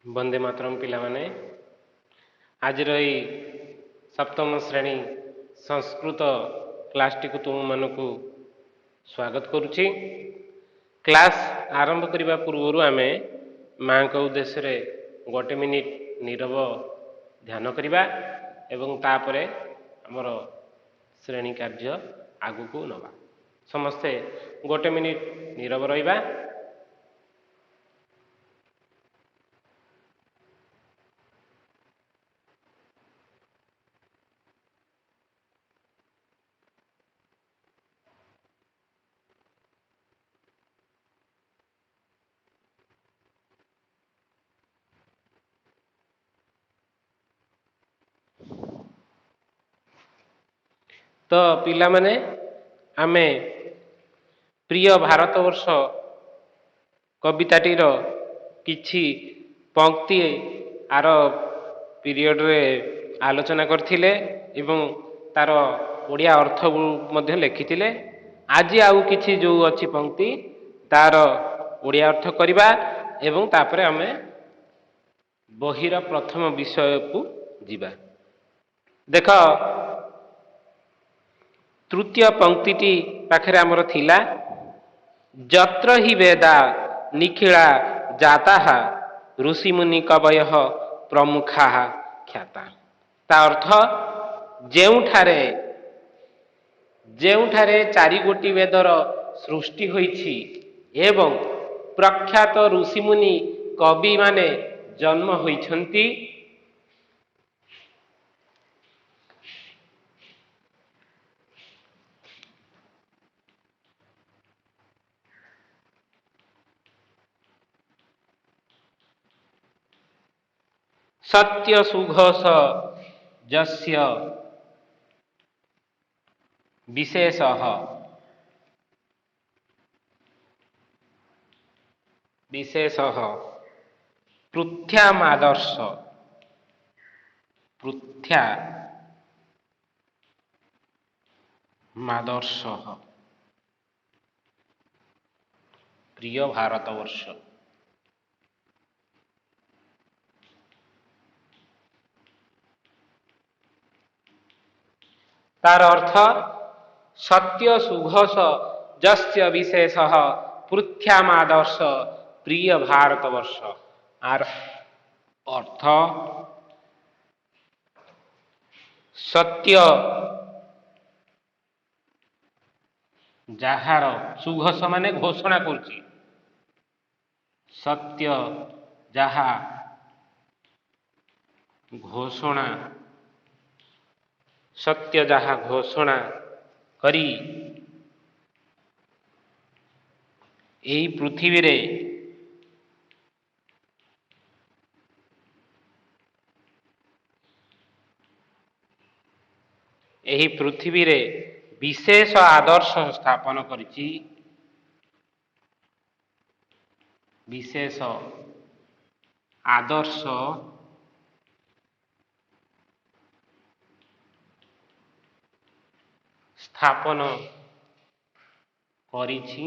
वंदे मातरम पिला माने आज रही सप्तम श्रेणी संस्कृत क्लास टी तुम मानक स्वागत करुच्ची। क्लास आरंभ करने पूर्व आम माँ के उद्देश्य रे गोटे मिनिट नीरव ध्यान करवा एवं तापरे आमर श्रेणी कार्य आगु को नवा। समस्ते गोटे मिनिट नीरव रहिबा। तो पिला माने आमे प्रिय भारतवर्ष कविताटीर किछि पंक्ति आर पीरियड रे आलोचना करथिले एवं तार ओडिया अर्थ मध्य लिखिथिले। आज आउ किछि जो अछि पंक्ति तार ओडिया अर्थ करबा एवं तापरे आमे बहिर प्रथम विषय को जिबा। देख तृतीय पंक्तिटी पाखरे आमर थिला जत्र हि वेदा निखिला जाता ऋषिमुनि कवय प्रमुखा ख्याता। ता अर्थ जेउठारे चारि गोटी वेदर सृष्टि होइछि एवं प्रख्यात ऋषिमुनि कवि माने जन्म होइछन्ति सत्य सुघोष जस्य विशेषः पृथ्यामादर्श प्रिय भारतवर्ष। तार अर्थ सत्य सुघोष जस्य विशेष पृथ्यामादर्श प्रिय भारतवर्ष। आर अर्थ सत्य जाहार सुघोष माने घोषणा करुची सत्य जाहा घोषणा सत्य जाहा घोषणा करी एही पृथ्वी रे एही पृथ्वी रे विशेष आदर्श स्थापन करिछि। विशेष आदर्श स्थापन करिछि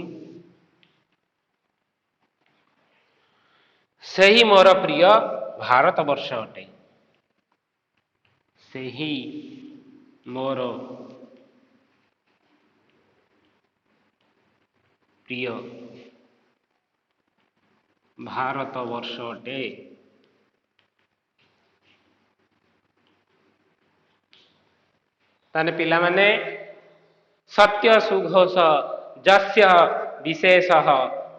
सेही मोर प्रिय भारतवर्ष अटे। सेही मोर प्रिय भारतवर्ष अटे। ताने पिला माने सत्य सुघोष जस्य विशेष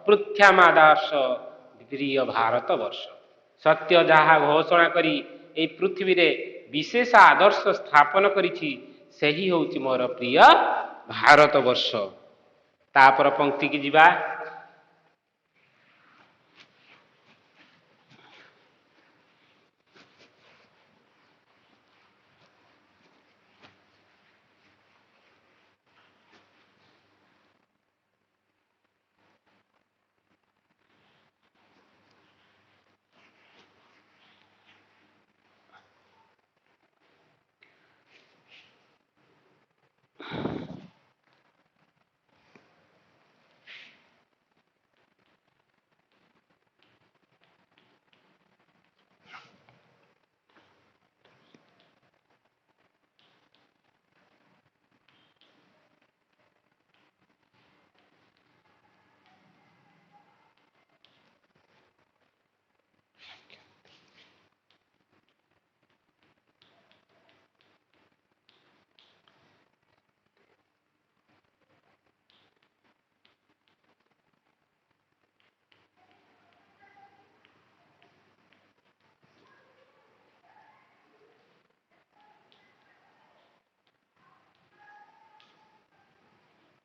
पृथ्यामादर्श प्रिय भारतवर्ष। सत्य जहा घोषणा करी ए पृथ्वी रे विशेष आदर्श स्थापन करिछि सेही होउछि मोर प्रिय भारतवर्ष। तापर पंक्ति की जिबा।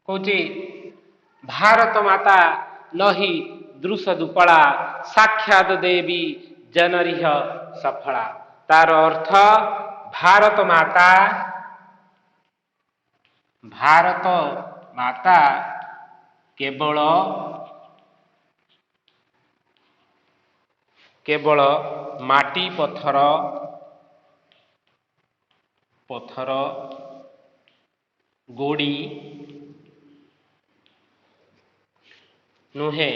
କହୁଛି ଭାରତ ମାତା ନହି ଦୃଶ ଦୁପଳା ସାକ୍ଷାତ ଦେବୀ ଜନରିହ ସଫଳା। ତାର ଅର୍ଥ ଭାରତ ମାତା କେବଳ ମାଟି ପଥର ଗୋଡ଼ି ନୁହେଁ,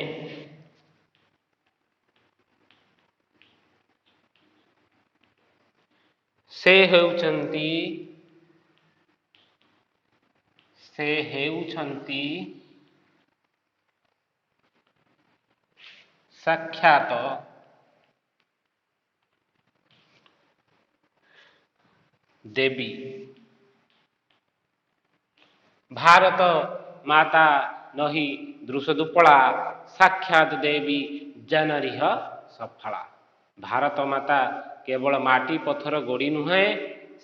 ସେ ହେଉଛନ୍ତି ସାକ୍ଷାତ ଦେବୀ। ଭାରତ ମାତା ନହି ଦୃଶ ଦୁପଳା ସାକ୍ଷାତ ଦେବୀ ଜନରିହ ସଫଳା। ଭାରତ ମାତା କେବଳ ମାଟି ପଥର ଗୋଡ଼ି ନୁହେଁ,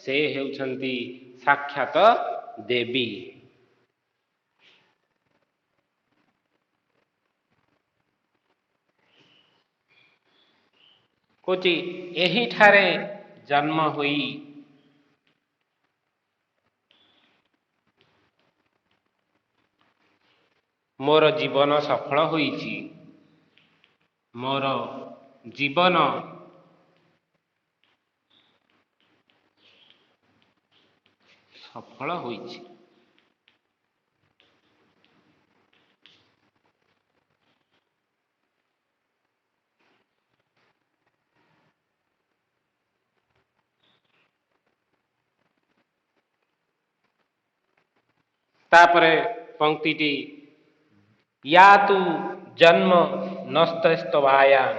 ସେ ହେଉଛନ୍ତି ସାକ୍ଷାତ ଦେବୀ। କହୁଛି ଏହିଠାରେ ଜନ୍ମ ହୋଇ ମୋର ଜୀବନ ସଫଳ ହୋଇଛି। ତାପରେ ପଂକ୍ତିଟି ୟା ତୁ ଜନ୍ମ ନସ୍ତସ୍ତବାୟାଂ,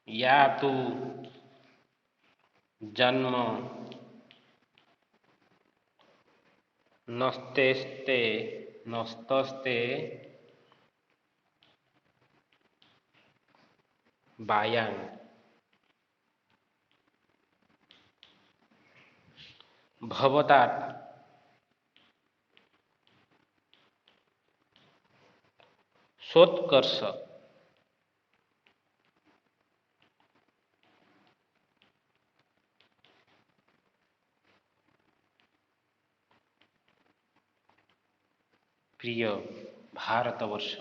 ୟା ତୁ ଜନ୍ମ ନସ୍ତସ୍ତେ ବାୟାଂ, ଭବତାତ୍ ସୋତ୍କର୍ଷ ପ୍ରିୟ ଭାରତବର୍ଷ।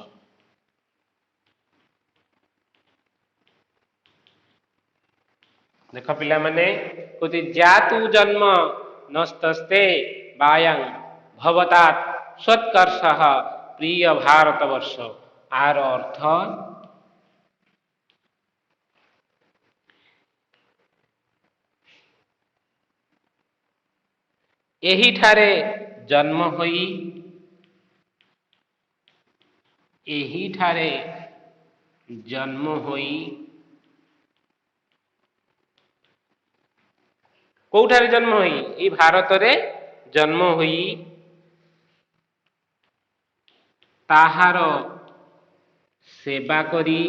ଦେଖ ପିଲାମାନେ, କହୁଛି ଜାତୁ ଜନ୍ମ ନସ୍ତସ୍ତେ ବାୟାଂ ଭବତାତ୍ ସୋତ୍କର୍ଷଃ ପ୍ରିୟ ଭାରତବର୍ଷ। ଆର ଅର୍ଥ ଏହିଠାରେ ଜନ୍ମ ହୋଇ କୋଉଠାରେ ଜନ୍ମ ହୋଇ? ଏଇ ଭାରତରେ ଜନ୍ମ ହୋଇ ତାହାର ସେବା କରି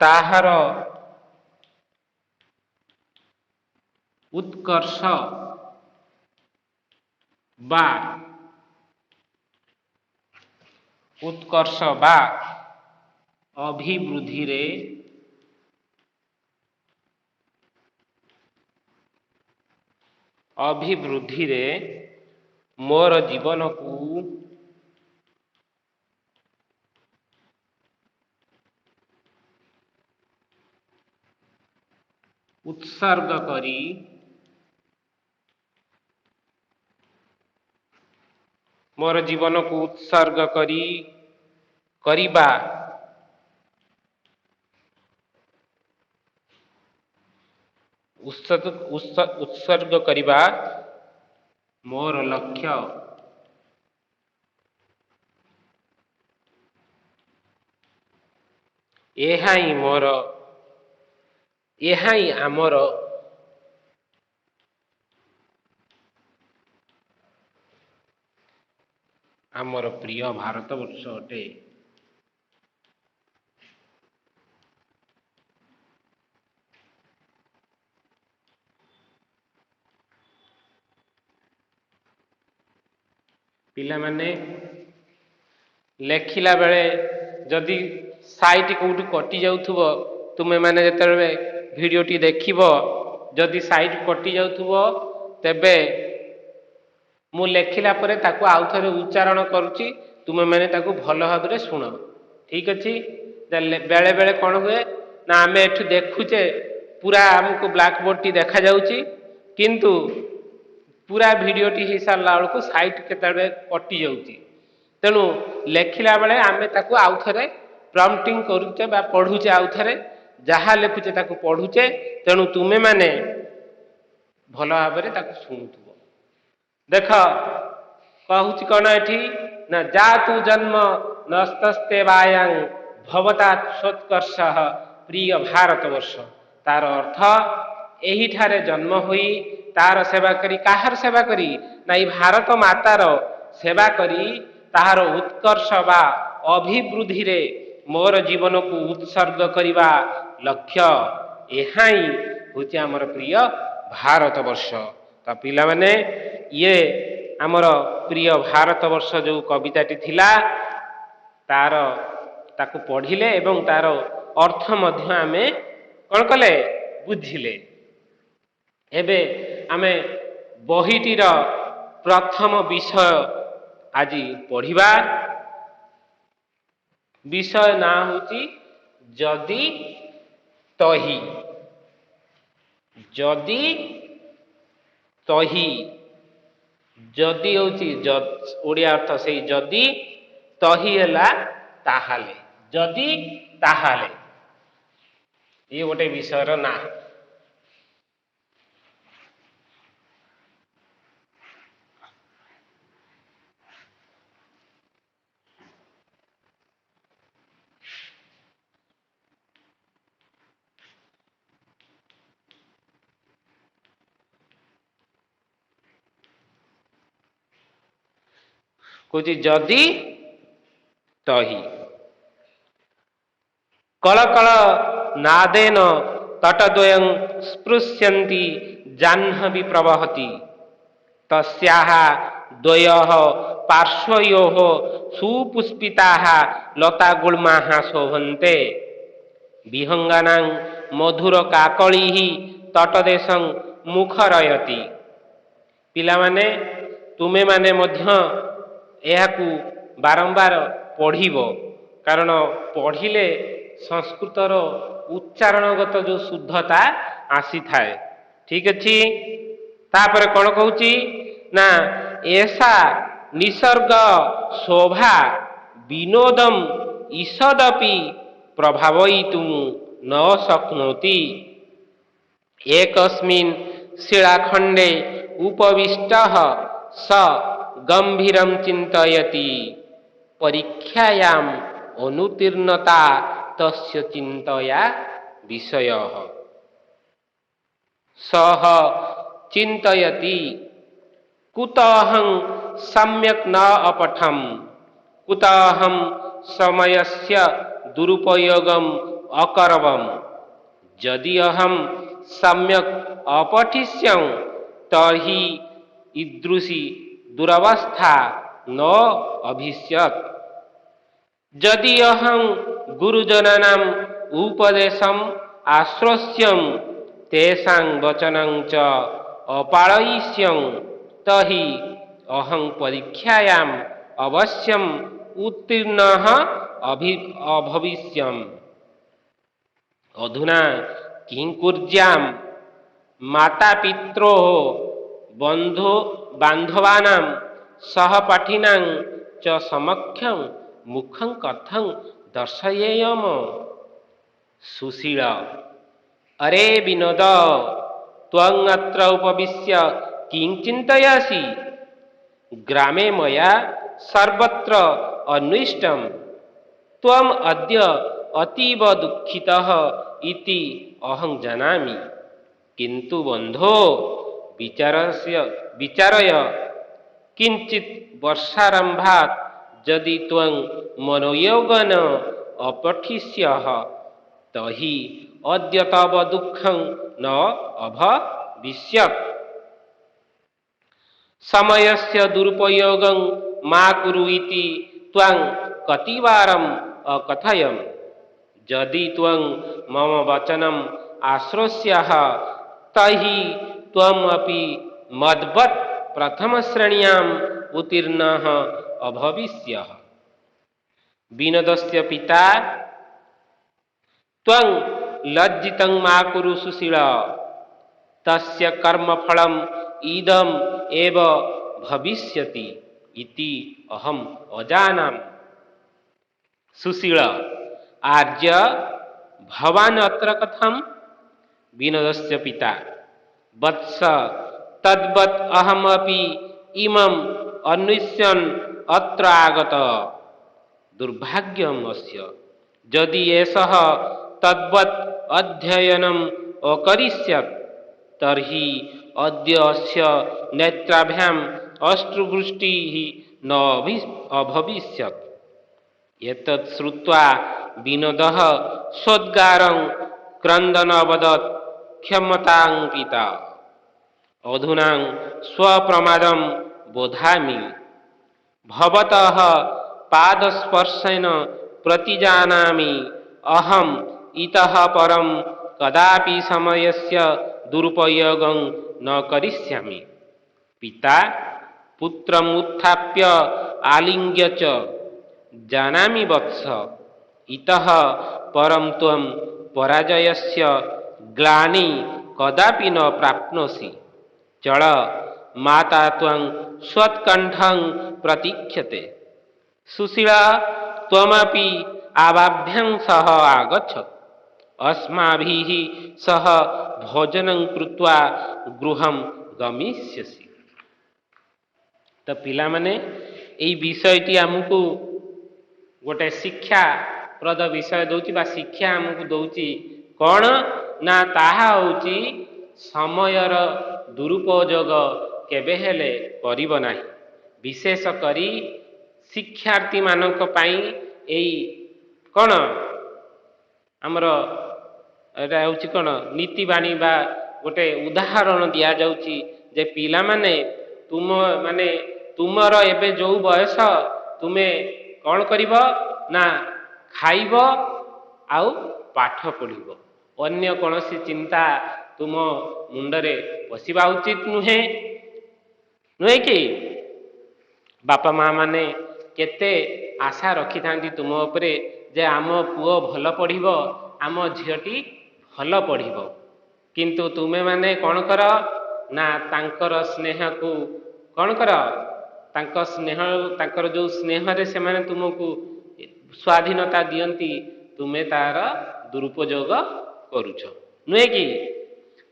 ତାହାର ଉତ୍କର୍ଷ ବା ଅଭିବୃଦ୍ଧିରେ ମୋର ଜୀବନକୁ ଉତ୍ସର୍ଗ କରିବା ମୋର ଲକ୍ଷ୍ୟ। ଏହା ହିଁ ଆମର ପ୍ରିୟ ଭାରତବର୍ଷ ଅଟେ। ପିଲାମାନେ ଲେଖିଲା ବେଳେ ଯଦି ସାଇଟ୍ କେଉଁଠି କଟି ଯାଉଥିବ, ତୁମେମାନେ ଯେତେବେଳେ ଭିଡ଼ିଓଟି ଦେଖିବ ଯଦି ସାଇଟ୍ କଟି ଯାଉଥିବ, ତେବେ ମୁଁ ଲେଖିଲା ପରେ ତାକୁ ଆଉଥରେ ଉଚ୍ଚାରଣ କରୁଛି, ତୁମେମାନେ ତାକୁ ଭଲ ଭାବରେ ଶୁଣ। ଠିକ୍ ଅଛି? ବେଳେ ବେଳେ କ'ଣ ହୁଏ ନା ଆମେ ଏଠୁ ଦେଖୁଛେ ପୁରା ଆମକୁ ବ୍ଲାକ୍ ବୋର୍ଡ଼ଟି ଦେଖାଯାଉଛି, କିନ୍ତୁ ପୁରା ଭିଡ଼ିଓଟି ହେଇସାରିଲା ବେଳକୁ ସାଇଟ୍ କେତେବେଳେ କଟି ଯାଉଛି। ତେଣୁ ଲେଖିଲା ବେଳେ ଆମେ ତାକୁ ଆଉଥରେ ପ୍ରମ୍ପଟିଂ କରୁଛେ ବା ପଢ଼ୁଛେ, ଆଉଥରେ ଯାହା ଲେଖୁଛେ ତାକୁ ପଢ଼ୁଛେ। ତେଣୁ ତୁମେମାନେ ଭଲ ଭାବରେ ତାକୁ ଶୁଣୁଥିବ। ଦେଖ କହୁଛି କ'ଣ ଏଠି ନା ଜାତୁ ଜନ୍ମ ନସ୍ତସ୍ତେ ବାୟାଂ ଭବତାତ୍ସୋତ୍କର୍ଷ ପ୍ରିୟ ଭାରତବର୍ଷ। ତାର ଅର୍ଥ ଏହିଠାରେ ଜନ୍ମ ହୋଇ ତାର ସେବା କରି, କାହାର ସେବା କରି ନା ଏଇ ଭାରତ ମାତାର ସେବା କରି ତାହାର ଉତ୍କର୍ଷ ବା ଅଭିବୃଦ୍ଧିରେ ମୋର ଜୀବନକୁ ଉତ୍ସର୍ଗ କରିବା ଲକ୍ଷ୍ୟ, ଏହା ହିଁ ହେଉଛି ଆମର ପ୍ରିୟ ଭାରତବର୍ଷ। ତ ପିଲାମାନେ ଇଏ ଆମର ପ୍ରିୟ ଭାରତବର୍ଷ ଯେଉଁ କବିତାଟି ଥିଲା ତାକୁ ପଢ଼ିଲେ ଏବଂ ତାର ଅର୍ଥ ମଧ୍ୟ ଆମେ କ'ଣ କଲେ, ବୁଝିଲେ। ଏବେ ଆମେ ବହିଟିର ପ୍ରଥମ ବିଷୟ ଆଜି ପଢ଼ିବା। ବିଷୟ ନାଁ ହେଉଛି ଯଦି ତହି। ଯଦି ତହି, ଯଦି ହେଉଛି ଓଡ଼ିଆ ଅର୍ଥ ସେଇ ଯଦି, ତହି ହେଲା ତାହାଲେ। ଯଦି ତାହାଲେ, ଇଏ ଗୋଟେ ବିଷୟର ନାଁ। କହୁଛି ଯଦି ତହି। କଳକଳ ନାଦେନ ତଟଦ୍ୱୟଂ ସ୍ପୃଶ୍ୟନ୍ତି ଜାହ୍ନବୀ ପ୍ରବହତି ତସ୍ୟାଃ ଦ୍ୱୟଃ ପାର୍ଶ୍ୱୟୋଃ ସୁପୁଷ୍ପିତାଃ ଲତାଗୁଳ୍ମାଃ ଶୋଭନ୍ତେ ବିହଙ୍ଗାନାଂ ମଧୁର କାକଳିଃ ତଟଦେଶଂ ମୁଖରୟତି। ପିଲାମାନେ ତୁମେମାନେ ମଧ୍ୟ ଏହାକୁ ବାରମ୍ବାର ପଢ଼ିବ, କାରଣ ପଢ଼ିଲେ ସଂସ୍କୃତର ଉଚ୍ଚାରଣଗତ ଯେଉଁ ଶୁଦ୍ଧତା ଆସିଥାଏ। ଠିକ୍ ଅଛି? ତାପରେ କ'ଣ କହୁଛି ନା ଏଷା ନିସର୍ଗ ଶୋଭା ବିନୋଦମ୍ ଈଷଦପି ପ୍ରଭାବୟିତୁଂ ନ ଶକ୍ନୋତି ଏକସ୍ମିନ୍ ଶିଳାଖଣ୍ଡେ ଉପବିଷ୍ଟଃ ସ ଗମ୍ଭୀରଂ ଚିନ୍ତୟତି ପରୀକ୍ଷାୟାମ୍ ଅନୁତୀର୍ଣ୍ଣତା ତସ୍ୟ ଚିନ୍ତୟା ବିଷୟଃ ସହ ଚିନ୍ତୟତି କୁତଃ ସମ୍ୟକ୍ ନ अपठम् कुतः समयस्य दुरुपयोगम् अकरवम् यदि अहं सम्यक् अपठिष्यं तर्हि ईदृशी दुरवस्था न अभिस्यत्। यदि अहं गुरुजनानाम् उपदेशम् आश्रयस्यं तेषां वचनं च अपालयिष्यं तर्हि अहं परीक्षायाम् अवश्यम् उत्तीर्णः अभविष्यम्। अधुना किं कुर्याम् मातापित्रोः बन्धु बान्धवानां सहपाठिनां च समक्षं मुखं कथं दर्शयेयम्। सुशील अरे विनोद त्वं अत्र उपविश्य किं चिन्तयसि? ग्रामे मया सर्वत्र अन्विष्टं त्वम् अद्य अतीव दुःखितः इति अहं जानामि, किन्तु बन्धो विचारय किञ्चित् वर्षारम्भात् यदि त्वं मनोयोगेन अपठिष्यः तर्हि अद्य तव दुःखं न अभविष्यत्। समयस्य दुरुपयोगं मा कुरु इति त्वं कतिवारम् अकथयम् यदि त्वं मम वचनम् आश्रोष्यः तर्हि त्वमपि मद्वत् प्रथमश्रेण्याम् उत्तीर्णः अभविष्यः। विनोदस्य पिता त्वं लज्जितं मा कुरु सुशील तस्य कर्मफलम् इदम् एव भविष्यति इति अहम् अजानामि। सुशील आर्य भवान् अत्र कथम्? विनोदस्य पिता वत्स तद्वत् अहमपि इमम् अन्विष्यन् अत्र आगत दुर्भाग्यम् अस्य यदि एषः तद्वत् अध्ययनम् अकरिष्यत् तर्हि अद्य अस्य नेत्राभ्याम् अश्रुवृष्टिः न अभविष्यत्। एतत् श्रुत्वा विनोदः सोद्गारं क्रन्दन् अवदत् क्षम्यतां पिता अधुना स्वप्रमादं बोधामि भवतः पादस्पर्शेन प्रतिजानामि अहम् इतः परं कदापि समयस्य दुरुपयोगं न करिष्यामि। पिता पुत्रम् उत्थाप्य आलिङ्ग्य च जानामि वत्स इतः परं त्वं पराजयस्य ग्लानि कदापि न प्राप्नोषि। चल माता त्वं स्वत्कण्ठं प्रतीक्षते। सुशीला त्वमपि आवाभ्यां सह आगच्छ अस्माभिः सह भोजनं कृत्वा गृहं गमिष्यसि। तो पिला माने एई विषयटी आमको गोटे शिक्षाप्रद विषय दौची बा शिक्षा आमको दौची कौन ना ताहा होची समयर दुरुपयोग केबे हेले करिब नाही। विशेष करी शिक्षार्थी मानक पाई एई कौन आमर एटा होची कौन नीतिबाणी बा गोटे उदाहरण दिया जाउची जे पिला माने तुम माने तुमर एबे जो बयस तुमे कौन करिब ना खाइब आउ पाठ पढ़िब अन्य कौनसी चिंता तुम मुंडरे पशिबा उचित नुहे नुहे कि बापा माँ माने केते आशा रखि थांती तुम उपरे जे आम पुओ भल पढ़िब आम झीटी भल पढ़िब किंतु तुमे माने कौन कर ना तांकर स्नेह को कौन कर तांक स्नेह तांकर जो स्नेह रे से माने तुमको स्वाधीनता दियंती तुमे तार दुरुपयोग करूछ नुहे कि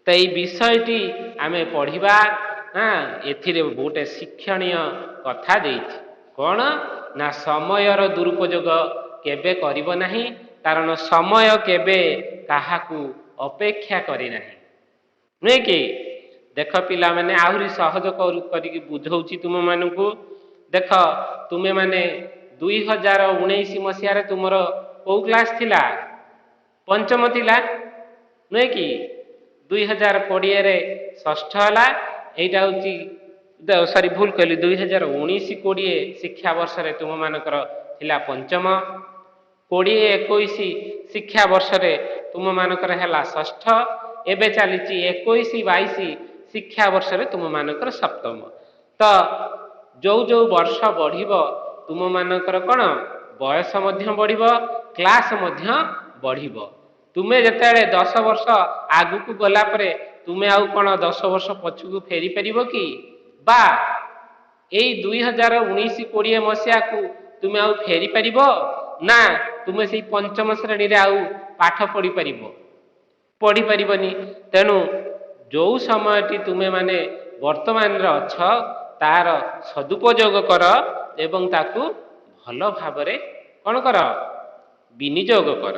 तो ये विषयटी आमे पढ़िबा। हाँ एथिरे गोटे शिक्षणीय कथा देइछि कौन ना समयर दुरुपयोग केबे करिब नाही कारण समय केबे काहाकू अपेक्षा करे नाही नुहे कि देख पिला माने आहुरी सहज करिक बुझौछि तुम मानकू देख तुमे माने 2019 मसीह रे तुमर को क्लास थिला पंचम थिला नुहे कि 2020 रे षष्ठ हला एटा होची सॉरी भूल कहली 2019-20 शिक्षा वर्ष रे तुम मानकर थिला पंचम 20-21 शिक्षा वर्ष रे तुम मानकर हैला षष्ठ एबे चलीची 21-22 शिक्षा वर्ष रे तुम मानकर सप्तम। तो जो जो वर्ष बढ़िब तुम मानकर कौन बयस मध्य बढ़िब क्लास मध्य बढ़िब तुमे जेतेबेले 10 वर्ष आगु को गला परे तुमे आउ कौन 10 वर्ष पछकू फेरी परिबो कि बा एई 2019-20 मसीहा को तुमे आउ फेरी परिबो ना तुमे से पंचम श्रेणी रे आउ पाठ पढ़ी परिबो पढ़ी परिबनी। तेनु जो समयटी तुमे माने वर्तमान रे अछ तार सदुपयोग कर एवं ताकू भल भाबरे कौन कर विनियोग कर।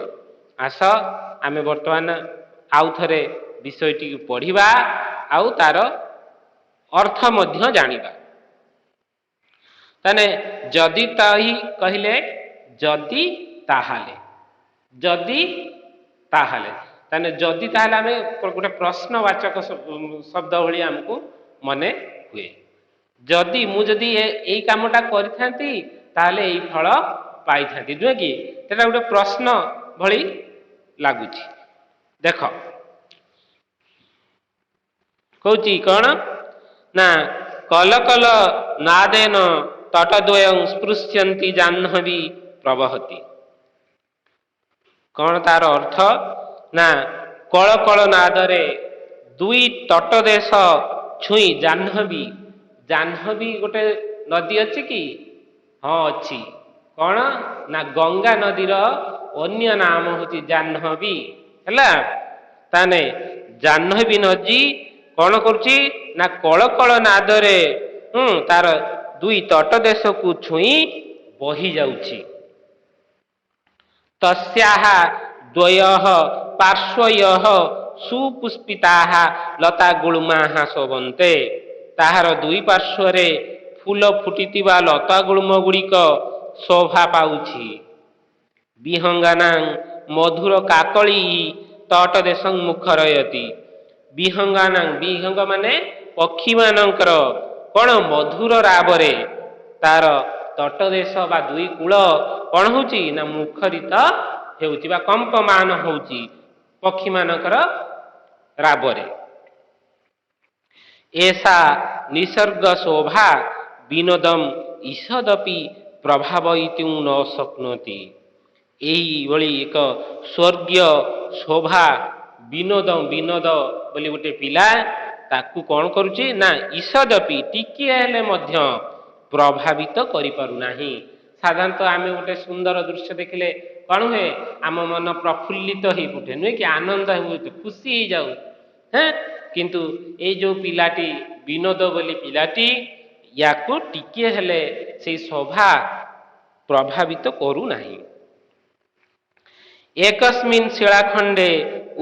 आस आमे वर्तमान आउ थरे विषयटी पढ़िबा आउ तार अर्थ मध्य जानिबा। तने जदि ताही कहिले जदि ताहाले जदि ताहाले तने जदि ताहाले आमे गोटे प्रश्नवाचक शब्द भली हमको मने हुए ଯଦି ମୁଁ ଯଦି ଏଇ କାମଟା କରିଥାନ୍ତି ତାହେଲେ ଏଇ ଫଳ ପାଇଥାନ୍ତି, ନୁହେଁ କି? ସେଟା ଗୋଟେ ପ୍ରଶ୍ନ ଭଳି ଲାଗୁଛି। ଦେଖ କହୁଛି କଣ ନା କଲ କଲ ନାଦେନ ତଟଦ୍ୱୟଂ ସ୍ପୃଶ୍ୟନ୍ତି ଜାହ୍ନବୀ ପ୍ରବହତି। କଣ ତାର ଅର୍ଥ? ନା କଳ କଳ ନାଦରେ ଦୁଇ ତଟ ଦେଶ ଛୁଇଁ ଜାହ୍ନବୀ, ଜାହ୍ନବୀ ଗୋଟେ ନଦୀ ଅଛି କି? ହଁ ଅଛି। କଣ ନା ଗଙ୍ଗା ନଦୀର ଅନ୍ୟ ନାମ ହଉଛି ଜାହ୍ନବୀ। ହେଲା, ତାନେ ଜାହ୍ନବୀ ନଦୀ କଣ କରୁଛି ନା କଳ କଳ ନାଦରେ ତାର ଦୁଇ ତଟ ଦେଶକୁ ଛୁଇଁ ବହି ଯାଉଛି। ତସ୍ୟାଃ ଦ୍ୱୟଃ ପାର୍ଶ୍ୱୟଃ ସୁପୁଷ୍ପିତାଃ ଲତା ଗୁଳ୍ମାଃ ଶୋଭନ୍ତେ। ତାହାର ଦୁଇ ପାର୍ଶ୍ୱରେ ଫୁଲ ଫୁଟିଥିବା ଲତା ଗୁଳ୍ମ ଗୁଡ଼ିକ ଶୋଭା ପାଉଛି। ବିହଙ୍ଗାନାଂ ମଧୁର କାକଳୀ ତଟଦେଶଂ ମୁଖରୟତି। ବିହଙ୍ଗାନାଂ, ବିହଙ୍ଗ ମାନେ ପକ୍ଷୀମାନଙ୍କର କଣ ମଧୁର ରାବରେ ତାର ତଟଦେଶ ବା ଦୁଇ କୂଳ କଣ ହଉଛି ନା ମୁଖରିତ ହେଉଛି ବା କମ୍ପମାନ ହଉଛି ପକ୍ଷୀମାନଙ୍କର ରାବରେ। ଏଷା ନିସର୍ଗ ଶୋଭା ବିନୋଦମ ଈଷଦପି ପ୍ରଭାବୟିତୁଂ ନ ଶକ୍ନୋତି। ଏଇଭଳି ଏକ ସ୍ୱର୍ଗୀୟ ଶୋଭା ବିନୋଦ, ବିନୋଦ ବୋଲି ଗୋଟେ ପିଲା ତାକୁ କଣ କରୁଛି ନା ଈଷଦପି ଟିକିଏ ହେଲେ ମଧ୍ୟ ପ୍ରଭାବିତ କରିପାରୁନାହିଁ। ସାଧାରଣତଃ ଆମେ ଗୋଟେ ସୁନ୍ଦର ଦୃଶ୍ୟ ଦେଖିଲେ କଣ ହୁଏ? ଆମ ମନ ପ୍ରଫୁଲ୍ଲିତ ହେଇ ଉଠେ, ନୁହେଁ କି? ଆନନ୍ଦ ହେଉଛୁ, ଖୁସି ହେଇଯାଉ। କିନ୍ତୁ ଏଇ ଯୋଉ ପିଲାଟି ବିନୋଦ ବୋଲି ପିଲାଟି, ୟାକୁ ଟିକିଏ ହେଲେ ସେଇ ଶୋଭା ପ୍ରଭାବିତ କରୁନାହିଁ। ଏକସ୍ମିନ୍ ଶିଳାଖଣ୍ଡେ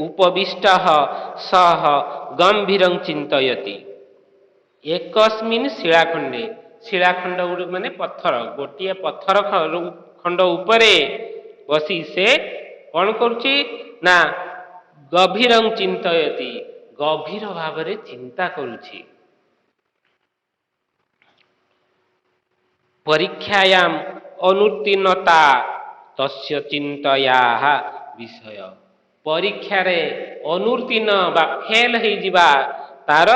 ଉପବିଷ୍ଟଃ ସଃ ଗମ୍ଭୀରଂ ଚିନ୍ତୟତି। ଏକସ୍ମିନ୍ ଶିଳାଖଣ୍ଡେ, ଶିଳାଖଣ୍ଡ ଗୁଡ଼ିକ ମାନେ ପଥର, ଗୋଟିଏ ପଥର ଖଣ୍ଡ ଉପରେ ବସି ସେ କଣ କରୁଛି ନା ଗଭୀରଂ ଚିନ୍ତୟତି, ଗଭୀର ଭାବରେ ଚିନ୍ତା କରୁଛି। ପରୀକ୍ଷାୟାମ୍ ଅନୁତ୍ତୀର୍ଣ୍ଣତା ତସ୍ୟ ଚିନ୍ତୟାଃ ବିଷୟ। ପରୀକ୍ଷାରେ ଅନୁତ୍ତୀର୍ଣ୍ଣ ବା ଫେଲ ହେଇଯିବା ତାର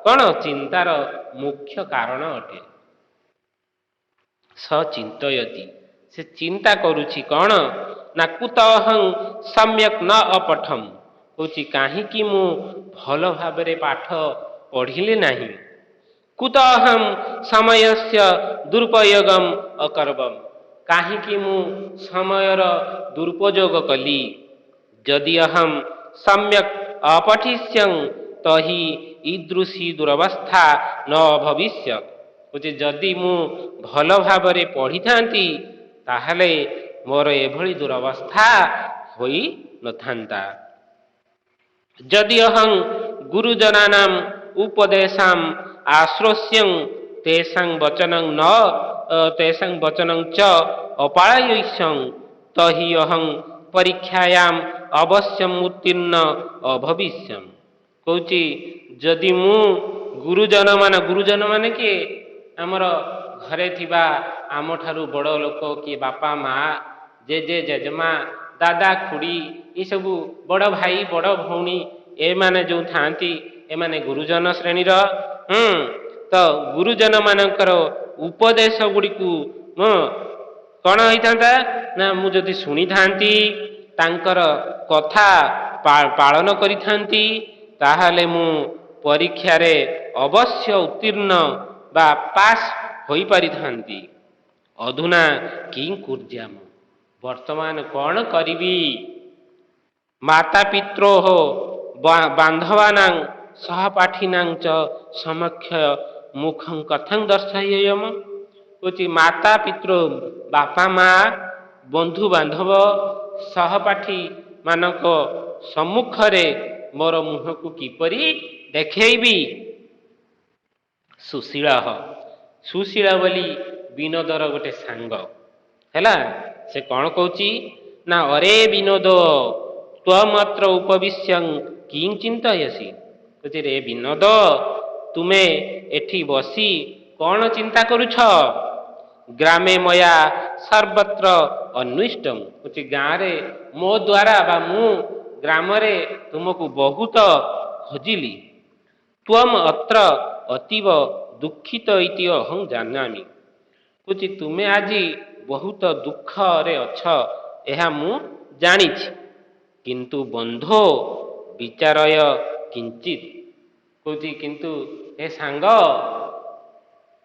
କଣ ଚିନ୍ତାର ମୁଖ୍ୟ କାରଣ ଅଟେ। ସଚିନ୍ତୟତି, ସେ ଚିନ୍ତା କରୁଛି କଣ ନା କୁତଃ ସମ୍ୟକ୍ ନ ଅପଠମ୍। କହୁଛି କାହିଁକି ମୁଁ ଭଲ ଭାବରେ ପାଠ ପଢ଼ିଲି ନାହିଁ। କୁତଃ ସମୟସ୍ୟ ଦୁରୁପଯୋଗମ୍ ଅକରବମ୍। କାହିଁକି ମୁଁ ସମୟର ଦୁରୁପଯୋଗ କଲି। ଯଦି ଅହମ୍ ସମ୍ୟକ୍ ଅପଠିଷ୍ୟଂ ତହି ଈଦୃଶୀ ଦୁରବସ୍ଥା ନ ଭବିଷ୍ୟତ୍। କହୁଛି ଯଦି ମୁଁ ଭଲ ଭାବରେ ପଢ଼ିଥାନ୍ତି ତାହେଲେ ମୋର ଏଭଳି ଦୁରବସ୍ଥା ହୋଇ ନଥାନ୍ତା। ଯଦି ଅହଂ ଗୁରୁଜନାନାଂ ଉପଦେଶାମ୍ ଆଶ୍ରୋଷ୍ୟଂ ତେଷାଂ ବଚନଂ ଚ ଅପାଳୟିଷ୍ୟଂ ତହି ଅହଂ ପରୀକ୍ଷାୟାମ୍ ଅବଶ୍ୟମ୍ ଉତ୍ତୀର୍ଣ୍ଣ ଅଭବିଷ୍ୟମ୍। କହୁଛି ଯଦି ମୁଁ ଗୁରୁଜନ ମାନେ କିଏ? ଆମର ଘରେ ଥିବା ଆମଠାରୁ ବଡ଼ ଲୋକ, କିଏ ବାପା ମା, ଜେଜେ ଜେଜେମା, ଦାଦା ଖୁଡ଼ି, ଏସବୁ ବଡ଼ ଭାଇ ବଡ଼ ଭଉଣୀ, ଏମାନେ ଯେଉଁ ଥାଆନ୍ତି ଏମାନେ ଗୁରୁଜନ ଶ୍ରେଣୀର। ତ ଗୁରୁଜନ ମାନଙ୍କର ଉପଦେଶ ଗୁଡ଼ିକୁ କଣ ହେଇଥାନ୍ତା ନା ମୁଁ ଯଦି ଶୁଣିଥାନ୍ତି, ତାଙ୍କର କଥା ପାଳନ କରିଥାନ୍ତି, ତାହେଲେ ମୁଁ ପରୀକ୍ଷାରେ ଅବଶ୍ୟ ଉତ୍ତୀର୍ଣ୍ଣ ବା ପାସ୍ ହୋଇପାରିଥାନ୍ତି। ଅଧୁନା କିଂ କୁର୍ଯାମ, ବର୍ତ୍ତମାନ କଣ କରିବି। ମାତା ପିତ୍ରୋଃ ବାନ୍ଧବାନାଂ ସହପାଠିନାଂ ଚ ସମକ୍ଷ ମୁଖଂ କଥଂ ଦର୍ଶୟେୟମ୍। କହୁଛି ମାତା ପିତୃ, ବାପା ମା, ବନ୍ଧୁ ବାନ୍ଧବ, ସହପାଠୀ ମାନଙ୍କ ସମ୍ମୁଖରେ ମୋର ମୁହଁକୁ କିପରି ଦେଖେଇବି। ସୁଶୀଳଃ, ସୁଶୀଳ ବୋଲି ବିନୋଦର ଗୋଟେ ସାଙ୍ଗ ହେଲା। ସେ କଣ କହୁଛି ନା ଅରେ ବିନୋଦ ତ୍ୱମତ୍ର ଉପବିଶ୍ୟଂ କିଂ ଚିନ୍ତୟସି। କହୁଛି ରେ ବିନୋଦ, ତୁମେ ଏଠି ବସି କ'ଣ ଚିନ୍ତା କରୁଛ? ଗ୍ରାମେ ମୟା ସର୍ବତ୍ର ଅନ୍ୱିଷ୍ଟମ, କହୁଛି ଗାଁରେ ମୋ ଦ୍ୱାରା ବା ମୁଁ ଗ୍ରାମରେ ତୁମକୁ ବହୁତ ଖୋଜିଲି। ତ୍ୱମ୍ ଅତ୍ର ଅତୀବ ଦୁଃଖିତ ଇତି ଅହଂ ଜାନାମି, କହୁଛି ତୁମେ ଆଜି ବହୁତ ଦୁଃଖରେ ଅଛ ଏହା ମୁଁ ଜାଣିଛି। କିନ୍ତୁ ବନ୍ଧୋ ବିଚାରୟ କିଞ୍ଚିତ୍, କହୁଛି କିନ୍ତୁ ଏ ସାଙ୍ଗ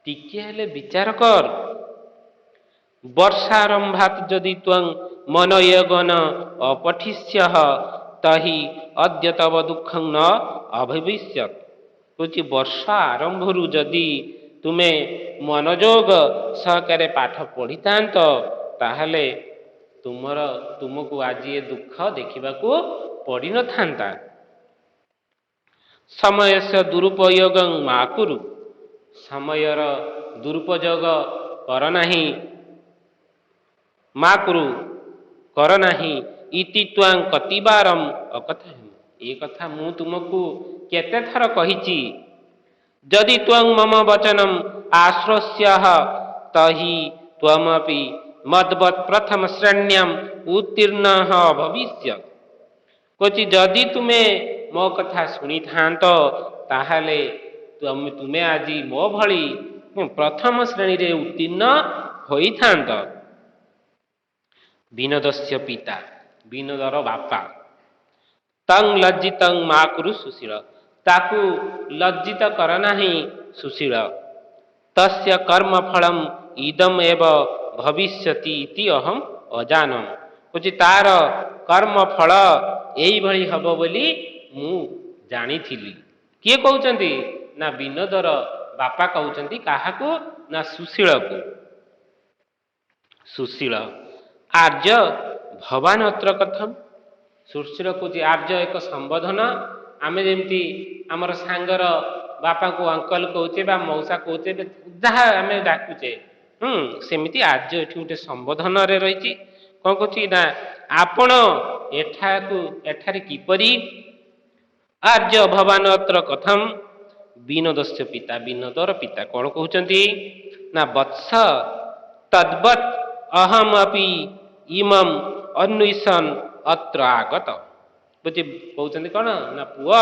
ଟିକିଏ ହେଲେ ବିଚାର କର। ବର୍ଷାରମ୍ଭାତ୍ ଯଦି ତ୍ୱଂ ମନୋୟଗନ ଅପଠିଷ୍ୟଃ ତହି ଅଦ୍ୟ ତବ ଦୁଃଖଂ ନ ଅଭବିଷ୍ୟତ୍, କହୁଛି ବର୍ଷା ଆରମ୍ଭରୁ ଯଦି ତୁମେ ମନୋଯୋଗ ସହକାରେ ପାଠ ପଢ଼ିଥାନ୍ତ ତାହେଲେ ତୁମକୁ ଆଜି ଏ ଦୁଃଖ ଦେଖିବାକୁ ପଡ଼ିନଥାନ୍ତା। ସମୟସ୍ୟ ଦୁରୁପଯୋଗଂ ମା କୁରୁ, ସମୟର ଦୁରୁପଯୋଗ କର ନାହିଁ, ମା କୁରୁ କର ନାହିଁ। ଇତି ତ୍ୱାଂ କତିବାରଂ ଅକଥୟମ୍, ଏ କଥା ମୁଁ ତୁମକୁ କେତେ ଥର କହିଛି। ଯଦି ତ୍ୱଂ ମମ ବଚନଂ ଆଶ୍ରୋଷ୍ୟଃ ତହି ତ୍ୱମପି ମଦ୍ବତ୍ ପ୍ରଥମ ଶ୍ରେଣ୍ୟାମ୍ ଉତ୍ତୀର୍ଣ୍ଣଃ ଭବିଷ୍ୟତ୍, କହୁଛି ଯଦି ତୁମେ ମୋ କଥା ଶୁଣିଥାନ୍ତ ତାହେଲେ ତୁମେ ଆଜି ମୋ ଭଳି ପ୍ରଥମ ଶ୍ରେଣୀରେ ଉତ୍ତୀର୍ଣ୍ଣ ହୋଇଥାନ୍ତ। ବିନୋଦସ୍ୟ ପିତା, ବିନୋଦର ବାପା। ତଂ ଲଜ୍ଜିତଂ ମା କୁରୁ ସୁଶୀଳ, ତାକୁ ଲଜ୍ଜିତ କର ନାହିଁ ସୁଶୀଳ। ତସ୍ୟ କର୍ମଫଳଂ ଇଦମ୍ ଏବ ଭବିଷ୍ୟତି ଇତି ଅହଂ ଅଜାନମ୍, କହୁଛି ତାର କର୍ମଫଳ ଏଇଭଳି ହବ ବୋଲି ମୁଁ ଜାଣିଥିଲି। କିଏ କହୁଛନ୍ତି? ନା ବିନୋଦର ବାପା କହୁଛନ୍ତି। କାହାକୁ? ନା ସୁଶୀଳକୁ। ସୁଶୀଳ ଆର୍ଯ୍ୟ ଭବାନ ଅତ୍ର କଥମ୍, ସୁଶୀଳ କହୁଛି ଆର୍ଯ୍ୟ ଏକ ସମ୍ବୋଧନ। ଆମେ ଯେମିତି ଆମର ସାଙ୍ଗର ବାପାଙ୍କୁ ଅଙ୍କଲ କହୁଛେ ବା ମଉସା କହୁଛେ ଯାହା ଆମେ ଡାକୁଛେ, ସେମିତି ଆର୍ଯ୍ୟ ଏଠି ଗୋଟେ ସମ୍ବୋଧନରେ ରହିଛି। କ'ଣ କହୁଛି? ନା ଆପଣ ଏଠାରେ କିପରି? ଆର୍ଯ୍ୟ ଭବାନ ଅତ୍ର କଥମ୍ ବିନୋଦସ୍ୟ ପିତା, ବିନୋଦର ପିତା କ'ଣ କହୁଛନ୍ତି? ନା ବତ୍ସ ତଦ୍ବତ୍ ଅହମ୍ ଅପି ଇମମ୍ ଅନ୍ୱିଷନ୍ ଅତ୍ର ଆଗତ, କହୁଛନ୍ତି କ'ଣ? ନା ପୁଅ,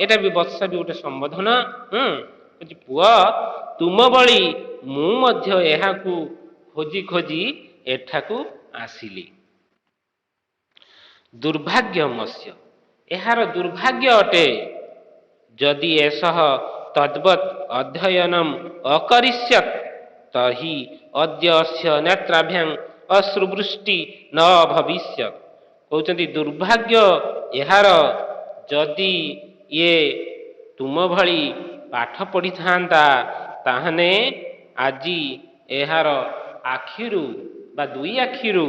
ଏଇଟା ବି ବତ୍ସ ବି ଗୋଟେ ସମ୍ବୋଧନ। କହୁଛି ପୁଅ ତୁମ ଭଳି ମୁଁ ମଧ୍ୟ ଏହାକୁ ଖୋଜି ଖୋଜି ଏଠାକୁ ଆସିଲି। ଦୁର୍ଭାଗ୍ୟମସ୍ୟ, ଏହାର ଦୁର୍ଭାଗ୍ୟ ଅଟେ। ଯଦି ଏସହ ତଦ୍ବତ୍ ଅଧ୍ୟୟନମ୍ ଅକରିଷ୍ୟତ୍ ତହି ଅଦ୍ୟ ଅସ୍ୟ ନେତ୍ରାଭ୍ୟାଂ ଅଶ୍ରୁବୃଷ୍ଟି ନ ଭବିଷ୍ୟତ୍, କହୁଛନ୍ତି ଦୁର୍ଭାଗ୍ୟ ଏହାର, ଯଦି ଇଏ ତୁମ ଭଳି ପାଠ ପଢ଼ିଥାନ୍ତା ତାହାନେ ଆଜି ଏହାର ଆଖିରୁ ବା ଦୁଇ ଆଖିରୁ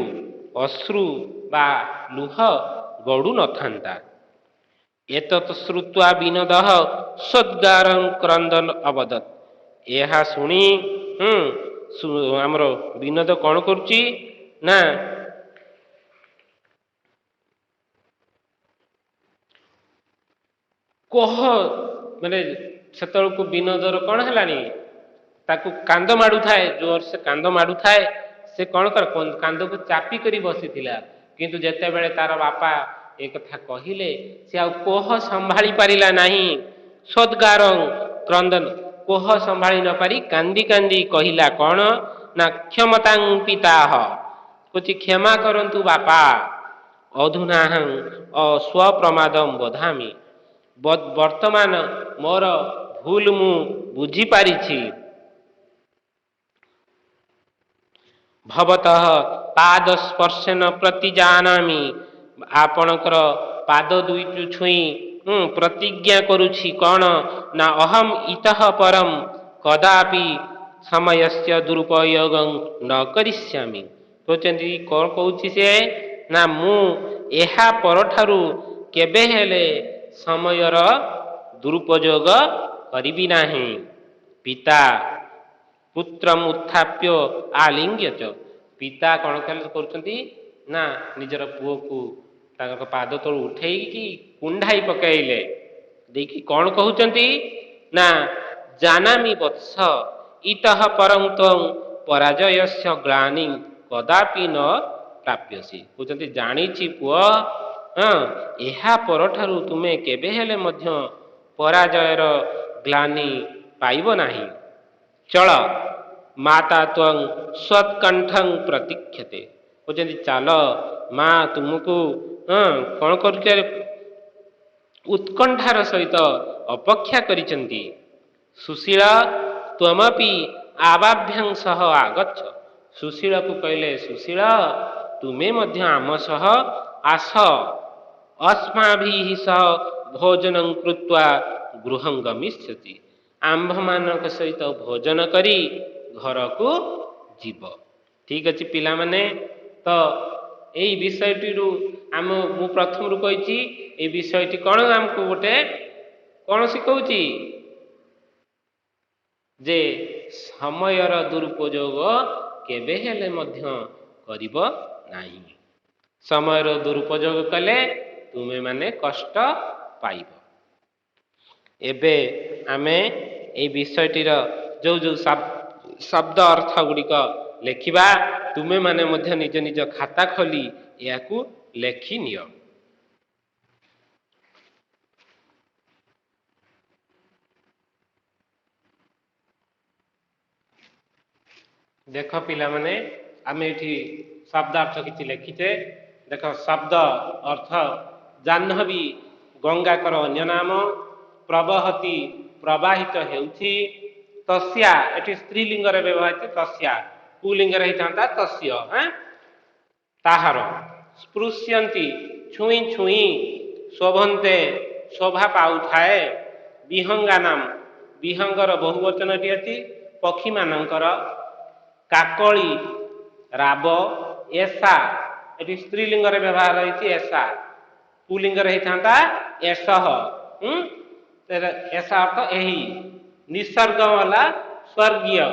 ଅଶ୍ରୁ ବା ଲୁହ ଗଡ଼ୁ ନଥାନ୍ତା। ଏତତ୍ ଶ୍ରୁତ୍ୱା ବିନୋଦଃ ସୋଦ୍ଗାରଂ କ୍ରନ୍ଦନ ଅବଦତ୍, ଏହା ଶୁଣି ଆମର ବିନୋଦ କ'ଣ କରୁଛି? ନା ମାନେ ସେତେବେଳକୁ ବିନୋଦର କ'ଣ ହେଲାଣି? ତାକୁ କାନ୍ଦ ମାଡ଼ୁଥାଏ, ଜୋର ସେ କାନ୍ଦ ମାଡ଼ୁଥାଏ। ସେ କ'ଣ କର, କାନ୍ଦକୁ ଚାପି କରି ବସିଥିଲା। କିନ୍ତୁ ଯେତେବେଳେ ତାର ବାପା ଏ କଥା କହିଲେ ସେ ଆଉ କୋହ ସମ୍ଭାଳି ପାରିଲା ନାହିଁ। ସୋଦ୍ଗାରଂ କ୍ରନ୍ଦନ, କୋହ ସମ୍ଭାଳି ନ ପାରି କାନ୍ଦି କାନ୍ଦି କହିଲା କ'ଣ? ନା କ୍ଷମତାଂ ପିତାଃ, କହୁଛି କ୍ଷମା କରନ୍ତୁ ବାପା। ଅଧୁନାହଂ ସ୍ୱପ୍ରମାଦଂ ବୋଧାମି, ବର୍ତ୍ତମାନ ମୋର ଭୁଲ ମୁଁ ବୁଝିପାରିଛି। ଭବତଃ ପାଦ ସ୍ପର୍ଶେନ ପ୍ରତିଜାନାମି, ଆପଣଙ୍କର ପାଦ ଦୁଇଟି ଛୁଇଁ ପ୍ରତିଜ୍ଞା କରୁଛି କ'ଣ? ନା ଅହମ୍ ଇତଃ ପରଂ କଦାପି ସମୟସ୍ୟ ଦୁରୁପଯୋଗଂ ନ କରିଷ୍ୟାମି, କହୁଛନ୍ତି କ'ଣ କହୁଛି ସେ? ନା ମୁଁ ଏହା ପରଠାରୁ କେବେ ହେଲେ ସମୟର ଦୁରୁପଯୋଗ କରିବି ନାହିଁ। ପିତା ପୁତ୍ରମ୍ ଉତ୍ଥାପ୍ୟ ଆଲିଙ୍ଗ୍ୟଚ, ପିତା କ'ଣ କରୁଛନ୍ତି? ନା ନିଜର ପୁଅକୁ ତାଙ୍କ ପାଦ ତଳୁ ଉଠେଇକି କୁଣ୍ଢାଇ ପକାଇଲେ। ଦେଇକି କ'ଣ କହୁଛନ୍ତି? ନା ଜାନାମି ବତ୍ସ इतः परं त्वं पराजयस्य ग्लानि कदापि न प्राप्यसि कहते जानी पुआ हाँ ଏହା ପରଠାରୁ ତୁମେ କେବେ ହେଲେ ମଧ୍ୟ ପରାଜୟର ଗ୍ଲାନି ପାଇବ ନାହିଁ ଚଳ ମାତା ତ୍ୱଂ ସ୍ୱତ୍କଣ୍ଠଂ ପ୍ରତୀକ୍ଷତେ କହୁଛନ୍ତି ଚାଲ ମା ତୁମକୁ କ'ଣ କରୁଛ ଉତ୍କଣ୍ଠାର ସହିତ ଅପେକ୍ଷା କରିଛନ୍ତି ସୁଶୀଳ ତ୍ୱମପି ଆବାଭ୍ୟାଂ ସହ ଆଗଚ୍ଛ ସୁଶୀଳକୁ କହିଲେ ସୁଶୀଳ ତୁମେ ମଧ୍ୟ ଆମ ସହ ଆସ अस्माभिः सह भोजनं कृत्वा गृहं गमिष्यति आम्भମାନଙ୍କ ସହିତ ଭୋଜନ କରି ଘରକୁ ଯିବ ଠିକ ଅଛି ପିଲାମାନେ ତ ଏଇ ବିଷୟଟିରୁ ମୁଁ ପ୍ରଥମରୁ କହିଛି এই ବିଷୟଟି କ'ଣ ଆମକୁ ଗୋଟେ କ'ଣ ଶିଖଉଛି ଯେ ସମୟର ଦୁରୁପଯୋଗ କେବେ ହେଲେ ମଧ୍ୟ କରିବ ନାହିଁ ସମୟର ଦୁରୁପଯୋଗ କଲେ ତୁମେ ମାନେ କଷ୍ଟ ପାଇବ ଏବେ ଆମେ এই ବିଷୟଟିର ଯୋଉ ଯୋଉ ଶବ୍ଦ ଅର୍ଥ ଗୁଡ଼ିକ ଲେଖିବା ତୁମେ ମାନେ ମଧ୍ୟ ନିଜ ନିଜ ଖାତା ଖୋଲି ଏହାକୁ ଲେଖି ନିଅ ଦେଖ ପିଲାମାନେ ଆମେ ଏଠି ଶବ୍ଦାର୍ଥ କିଛି ଲେଖିଛେ ଦେଖ ଶବ୍ଦ ଅର୍ଥ ଜାହ୍ନବୀ ଗଙ୍ଗାଙ୍କର ଅନ୍ୟ ନାମ ପ୍ରବହତି ପ୍ରବାହିତ ହେଉଛି ତସ୍ୟା ଏଠି ସ୍ତ୍ରୀଲିଙ୍ଗରେ ବ୍ୟବହୃତ ତସ୍ୟା ପୁଲିଙ୍ଗରେ ହେଇଥାନ୍ତା ତସ୍ୟ ତାହାର ସ୍ପୃଶ୍ୟନ୍ତି ଛୁଇଁ ଛୁଇଁ ଶୋଭନ୍ତେ ଶୋଭା ପାଉଥାଏ ବିହଙ୍ଗାନାମ ବିହଙ୍ଗର ବହୁବଚନଟି ଅଛି ପକ୍ଷୀମାନଙ୍କର କାକଳି ରାବ ଏସା ଏଠି ସ୍ତ୍ରୀଲିଙ୍ଗରେ ବ୍ୟବହାର ହେଇଛି ଏସା ପୁଲିଙ୍ଗରେ ହେଇଥାନ୍ତା ଏସହ ଏସା ଅର୍ଥ ଏହି ନିସର୍ଗ ହେଲା ସ୍ୱର୍ଗୀୟ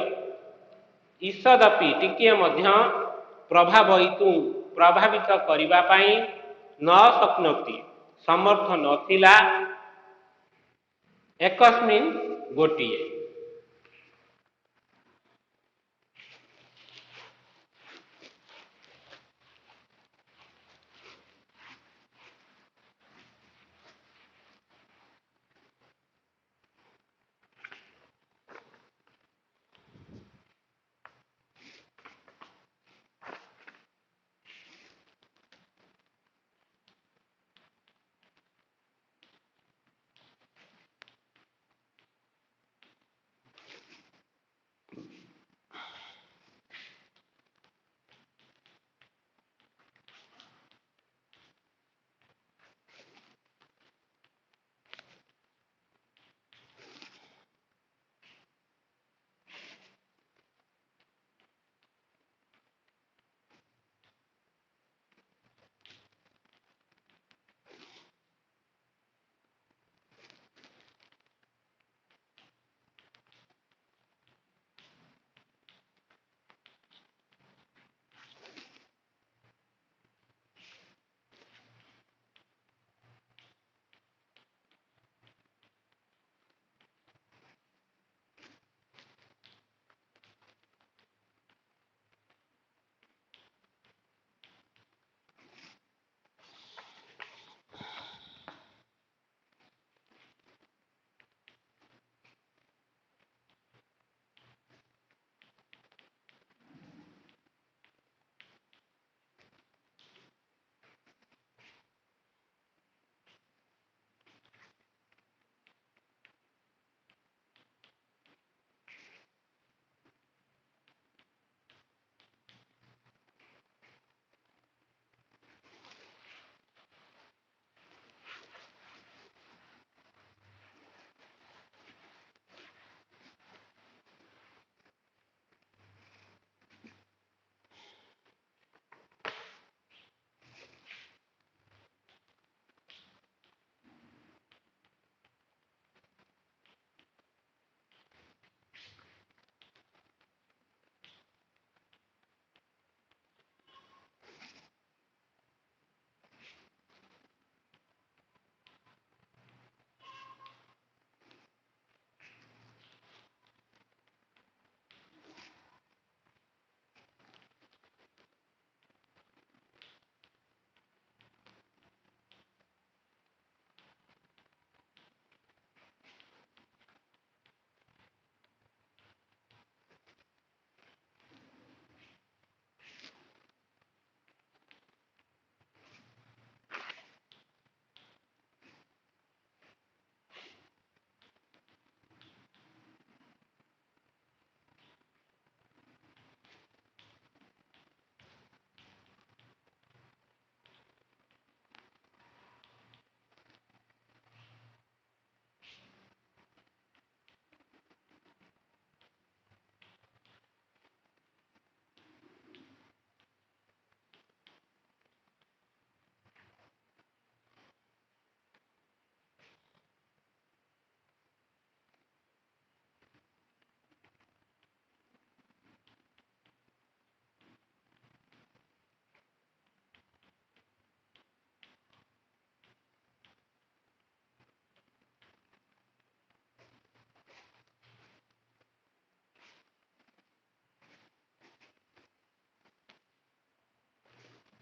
ଈଷଦପି ଟିକିଏ ମଧ୍ୟ ପ୍ରଭାବିତ କରିବା ପାଇଁ ନ ଶକ୍ନୋତି ସମର୍ଥ ନଥିଲା ଏକସ୍ମିନ୍ ଗୋଟିଏ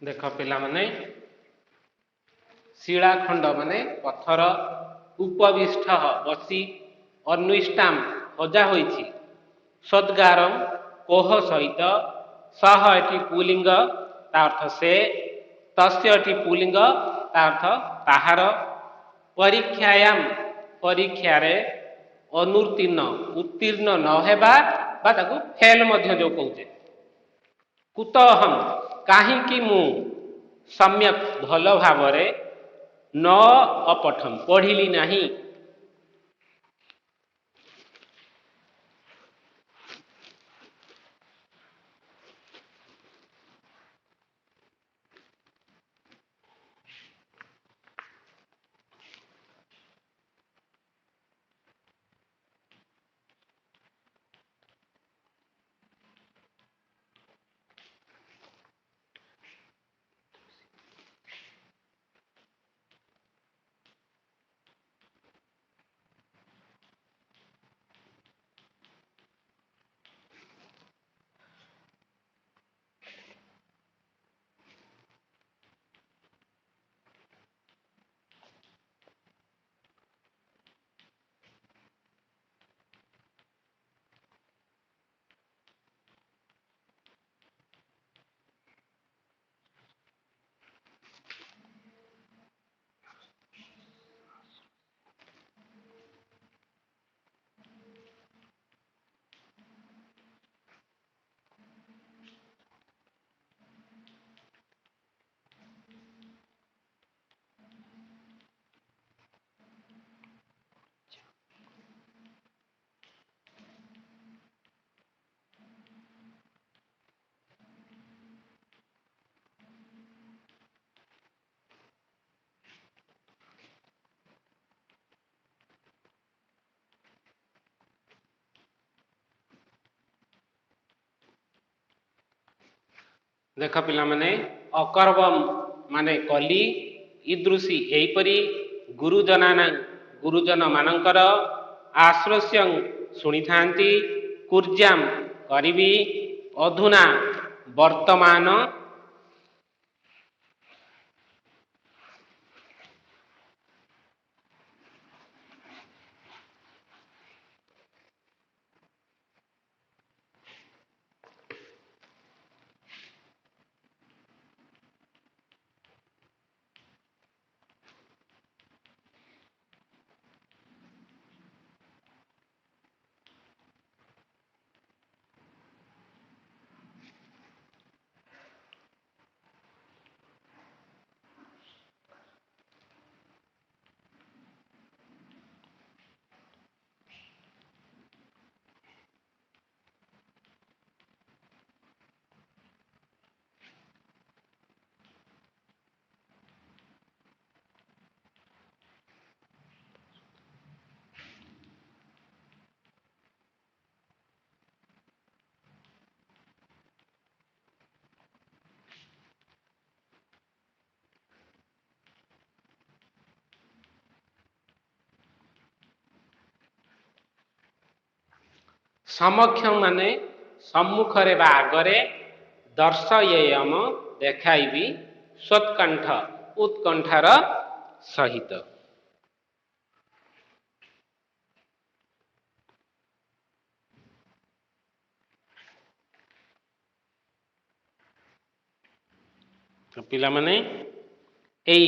देख पिलामाने शिलाखंड माने पत्थर उपविष्ट बसी अन्विष्टाम सजा होइछि सद्गारम कोह सहित सह एटी पुलिंग ता अर्थ से तस्य एटी पुलिंग ता अर्थ ताहार परीक्षायाम परीक्षारे अनुत्तीर्ण उत्तीर्ण न हेबा बा ताकू फेल मध्य जो कहते कुतहम काहींकि मु सम्यक भल भावरे न अपठम पढ़िली नाही। देख पिलामाने अकर्वम माने कली ईदृशी एहिपरी गुरुजन मानकर आश्रस्यं शुणिथांती कुर्जाम करिबी अधुना वर्तमान समक्षम माने सम्मुखरे बा आगरे दर्शयेयम देखाइबी स्वत्कंठ उत्कंठार सहित। तो पिला माने एई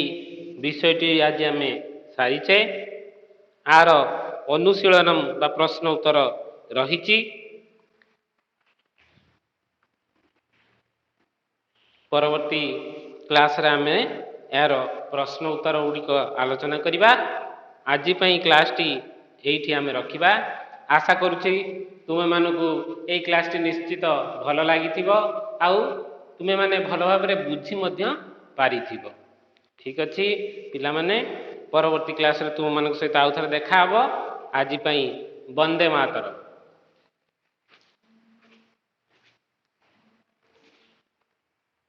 विषयटी आज आमे सारिचे आर अनुशीलनम बा प्रश्न उत्तर रहिछि परवर्ती क्लास रे आमे यार प्रश्न उत्तर गुड़िक आलोचना करिबा। आज पई क्लास टी एठी आमे रखिबा। आशा करूछि तुमे मानकु एई क्लास टी निश्चित भल लागिथिबो आउ तुमे माने भल भाबरे बुझी मध्य पारिथिबो। ठीक अछि पिला माने परवर्ती क्लास रे तुम मानक सहित आउ थरे देखा हबो। आज पई वंदे मातरम।